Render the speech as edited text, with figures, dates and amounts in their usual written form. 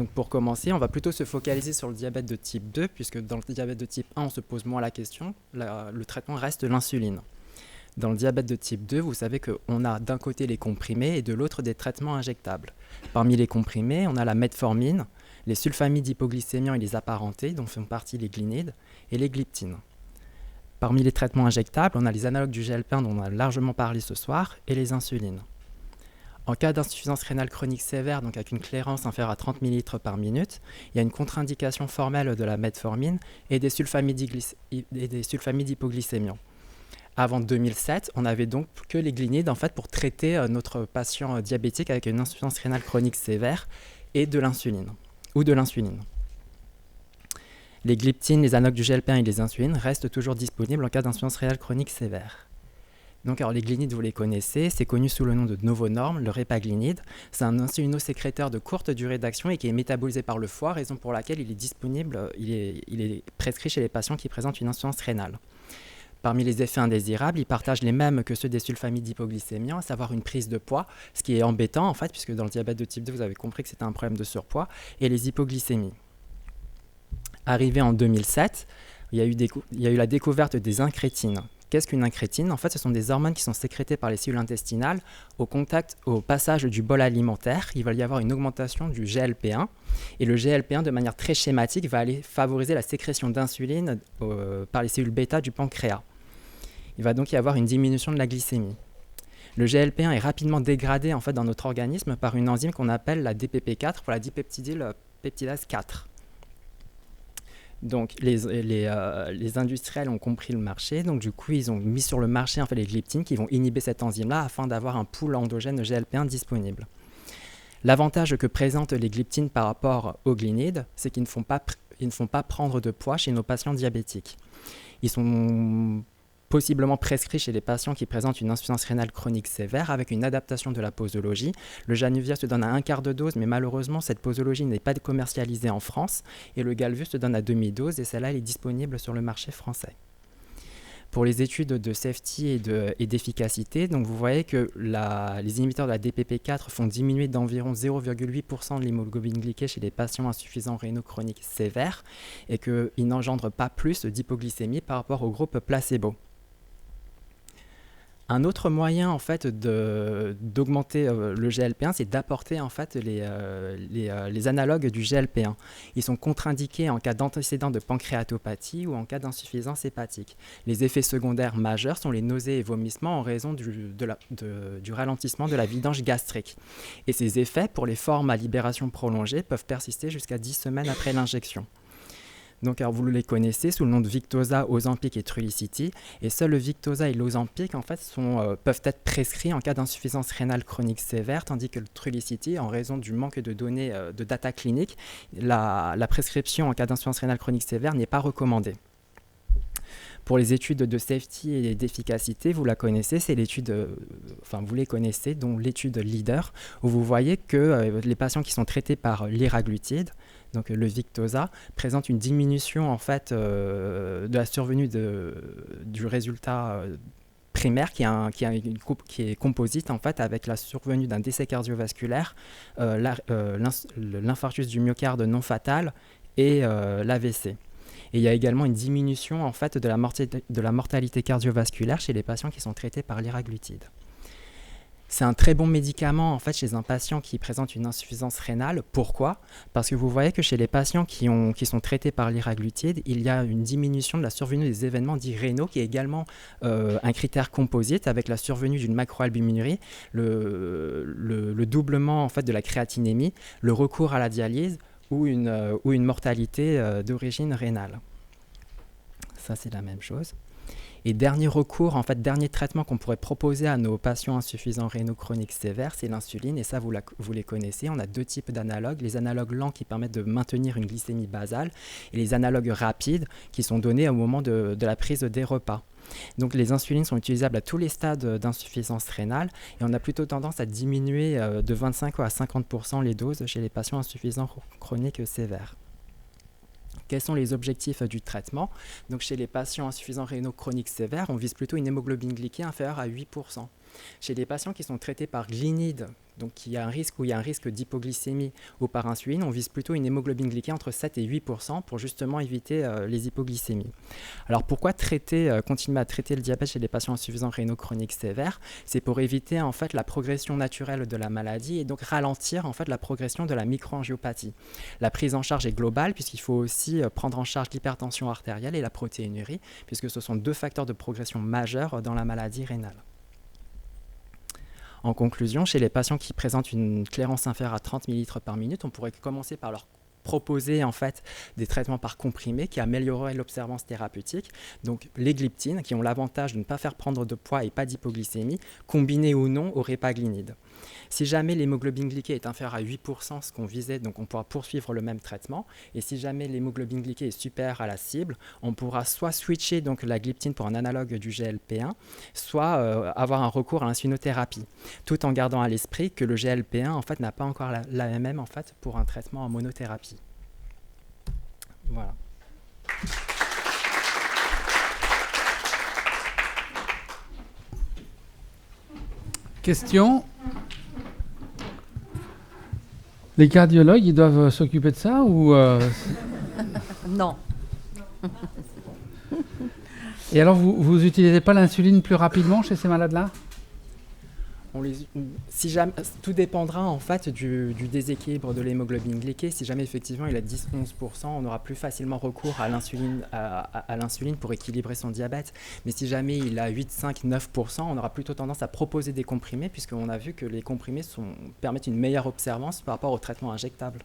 Donc pour commencer, on va plutôt se focaliser sur le diabète de type 2, puisque dans le diabète de type 1, on se pose moins la question. Le traitement reste l'insuline. Dans le diabète de type 2, vous savez qu'on a d'un côté les comprimés et de l'autre des traitements injectables. Parmi les comprimés, on a la metformine, les sulfamides d'hypoglycémiants et les apparentés, dont font partie les glinides, et les gliptines. Parmi les traitements injectables, on a les analogues du GLP-1 dont on a largement parlé ce soir, et les insulines. En cas d'insuffisance rénale chronique sévère, donc avec une clairance inférieure à 30 ml par minute, il y a une contre-indication formelle de la metformine et des sulfamides hypoglycémiants. Avant 2007, on n'avait donc que les glinides en fait, pour traiter notre patient diabétique avec une insuffisance rénale chronique sévère et de l'insuline, ou de l'insuline. Les gliptines, les analogues du GLP-1 et les insulines restent toujours disponibles en cas d'insuffisance rénale chronique sévère. Donc, alors, les glinides, vous les connaissez, c'est connu sous le nom de Novonorm, le répaglinide. C'est un insulinosécréteur de courte durée d'action et qui est métabolisé par le foie, raison pour laquelle il est disponible, il est prescrit chez les patients qui présentent une insuffisance rénale. Parmi les effets indésirables, ils partagent les mêmes que ceux des sulfamides d'hypoglycémiants, à savoir une prise de poids, ce qui est embêtant en fait, puisque dans le diabète de type 2, vous avez compris que c'était un problème de surpoids, et les hypoglycémies. Arrivé en 2007, il y a eu la découverte des incrétines. Qu'est-ce qu'une incrétine ? En fait, ce sont des hormones qui sont sécrétées par les cellules intestinales au passage du bol alimentaire. Il va y avoir une augmentation du GLP-1. Et le GLP-1, de manière très schématique, va aller favoriser la sécrétion d'insuline par les cellules bêta du pancréas. Il va donc y avoir une diminution de la glycémie. Le GLP-1 est rapidement dégradé en fait, dans notre organisme par une enzyme qu'on appelle la DPP4 pour la dipeptidyl peptidase 4. Donc les industriels ont compris le marché, donc du coup ils ont mis sur le marché en fait, les gliptines qui vont inhiber cette enzyme-là afin d'avoir un pool endogène de GLP-1 disponible. L'avantage que présentent les gliptines par rapport aux glinides, c'est qu'ils ne font pas prendre de poids chez nos patients diabétiques. Ils sont possiblement prescrits chez les patients qui présentent une insuffisance rénale chronique sévère avec une adaptation de la posologie. Le Januvia se donne à un quart de dose, mais malheureusement, cette posologie n'est pas commercialisée en France et le Galvus se donne à demi-dose et celle-là elle est disponible sur le marché français. Pour les études de safety et d'efficacité, donc vous voyez que les inhibiteurs de la DPP4 font diminuer d'environ 0,8% de l'hémoglobine glyquée chez les patients insuffisants rénaux chroniques sévères et qu'ils n'engendrent pas plus d'hypoglycémie par rapport au groupe placebo. Un autre moyen en fait d'augmenter le GLP-1, c'est d'apporter en fait les analogues du GLP-1. Ils sont contre-indiqués en cas d'antécédent de pancréatopathie ou en cas d'insuffisance hépatique. Les effets secondaires majeurs sont les nausées et vomissements en raison du ralentissement de la vidange gastrique. Et ces effets, pour les formes à libération prolongée, peuvent persister jusqu'à 10 semaines après l'injection. Donc, alors, vous les connaissez sous le nom de Victoza, Ozempic et Trulicity. Et seuls le Victoza et l'Ozempic en fait, peuvent être prescrits en cas d'insuffisance rénale chronique sévère, tandis que le Trulicity, en raison du manque de données de data clinique, la prescription en cas d'insuffisance rénale chronique sévère n'est pas recommandée. Pour les études de safety et d'efficacité, vous la connaissez, c'est vous les connaissez, dont l'étude LEADER, où vous voyez que les patients qui sont traités par liraglutide, donc le Victoza, présentent une diminution en fait, de la survenue du résultat primaire qui est composite en fait, avec la survenue d'un décès cardiovasculaire, l'infarctus du myocarde non fatal et l'AVC. Et il y a également une diminution en fait, de la mortalité cardiovasculaire chez les patients qui sont traités par liraglutide. C'est un très bon médicament en fait, chez un patient qui présente une insuffisance rénale. Pourquoi ? Parce que vous voyez que chez les patients qui sont traités par liraglutide, il y a une diminution de la survenue des événements dits rénaux, qui est également un critère composite avec la survenue d'une macroalbuminurie, le doublement en fait, de la créatinémie, le recours à la dialyse, ou une mortalité d'origine rénale. Ça, c'est la même chose. Et dernier recours, en fait, dernier traitement qu'on pourrait proposer à nos patients insuffisants rénaux chroniques sévères, c'est l'insuline. Et ça, vous les connaissez. On a deux types d'analogues. Les analogues lents qui permettent de maintenir une glycémie basale et les analogues rapides qui sont donnés au moment de la prise des repas. Donc les insulines sont utilisables à tous les stades d'insuffisance rénale et on a plutôt tendance à diminuer de 25 à 50% les doses chez les patients insuffisants chroniques sévères. Quels sont les objectifs du traitement ? Donc chez les patients insuffisants rénaux chroniques sévères, on vise plutôt une hémoglobine glyquée inférieure à 8%. Chez les patients qui sont traités par glinide, donc il y a un risque d'hypoglycémie ou par insuline, on vise plutôt une hémoglobine glyquée entre 7 et 8% pour justement éviter les hypoglycémies. Alors pourquoi continuer à traiter le diabète chez les patients insuffisants rénaux chroniques sévères? C'est pour éviter en fait la progression naturelle de la maladie et donc ralentir en fait la progression de la microangiopathie. La prise en charge est globale puisqu'il faut aussi prendre en charge l'hypertension artérielle et la protéinurie puisque ce sont deux facteurs de progression majeurs dans la maladie rénale. En conclusion, chez les patients qui présentent une clairance inférieure à 30 ml par minute, on pourrait commencer par leur proposer en fait des traitements par comprimé qui amélioreraient l'observance thérapeutique. Donc les gliptines qui ont l'avantage de ne pas faire prendre de poids et pas d'hypoglycémie, combinés ou non au répaglinide. Si jamais l'hémoglobine glyquée est inférieure à 8%, ce qu'on visait, donc on pourra poursuivre le même traitement. Et si jamais l'hémoglobine glyquée est supérieure à la cible, on pourra soit switcher donc la gliptine pour un analogue du GLP-1, soit avoir un recours à l'insulinothérapie, tout en gardant à l'esprit que le GLP-1 en fait n'a pas encore l'AMM en fait pour un traitement en monothérapie. Voilà. Question? Les cardiologues, ils doivent s'occuper de ça ou Non. Et alors, vous n'utilisez pas l'insuline plus rapidement chez ces malades-là? Tout dépendra en fait du déséquilibre de l'hémoglobine glyquée. Si jamais effectivement il a 10-11%, on aura plus facilement recours à l'insuline pour équilibrer son diabète. Mais si jamais il a 8-5-9%, on aura plutôt tendance à proposer des comprimés puisqu'on a vu que les comprimés permettent une meilleure observance par rapport au traitement injectable.